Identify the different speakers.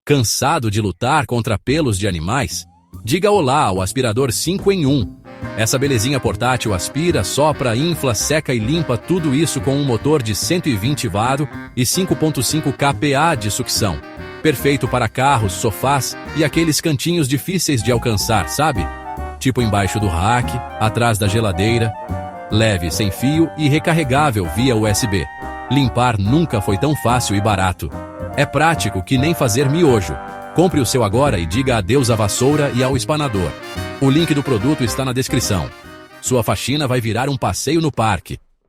Speaker 1: Cansado de lutar contra pelos de animais? Diga olá ao aspirador 5 em 1. Essa belezinha portátil aspira, sopra, infla, seca e limpa tudo isso com um motor de 120 VAR e 5.5 kPa de sucção. Perfeito para carros, sofás e aqueles cantinhos difíceis de alcançar, sabe? Tipo embaixo do rack, atrás da geladeira. Leve, sem fio e recarregável via USB. Limpar nunca foi tão fácil e barato. É prático que nem fazer miojo. Compre o seu agora e diga adeus à vassoura e ao espanador. O link do produto está na descrição. Sua faxina vai virar um passeio no parque.